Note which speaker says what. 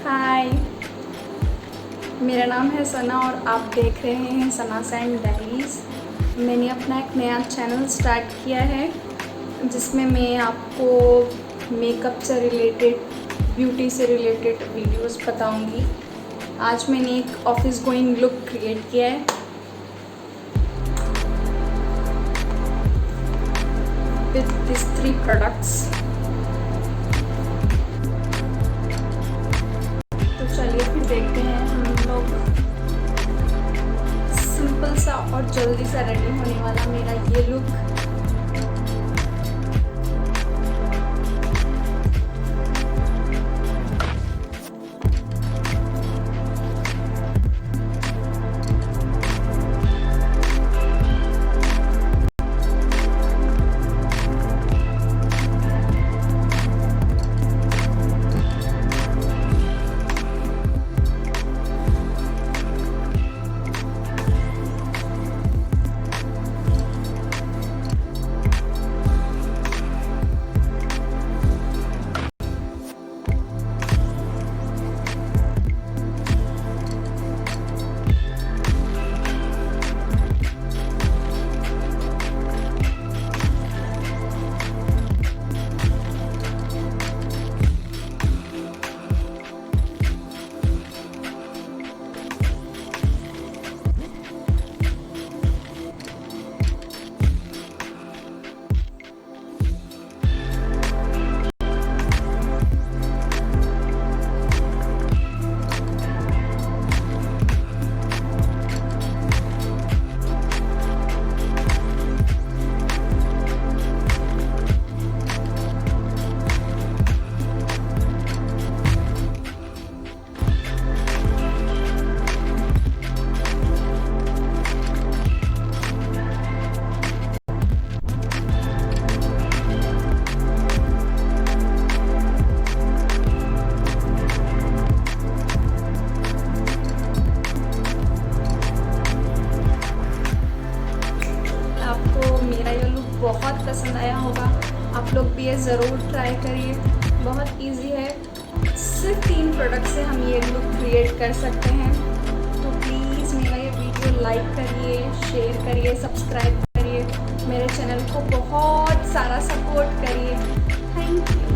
Speaker 1: हाय, मेरा नाम है सना और आप देख रहे हैं सनासन डायरीज़। मैंने अपना एक नया चैनल स्टार्ट किया है जिसमें मैं आपको मेकअप से रिलेटेड, ब्यूटी से रिलेटेड वीडियोस बताऊंगी। आज मैंने एक ऑफिस गोइंग लुक क्रिएट किया है विद दिस 3 प्रोडक्ट्स। तो चलिए फिर देखते हैं हम लोग सिंपल सा और जल्दी सा रेडी होने वाला मेरा ये लुक। मेरा ये लुक बहुत पसंद आया होगा। आप लोग भी ये ज़रूर ट्राई करिए, बहुत इजी है। सिर्फ 3 प्रोडक्ट से हम ये लुक क्रिएट कर सकते हैं। तो प्लीज़ मेरा ये वीडियो लाइक करिए, शेयर करिए, सब्सक्राइब करिए, मेरे चैनल को बहुत सारा सपोर्ट करिए। Thank you.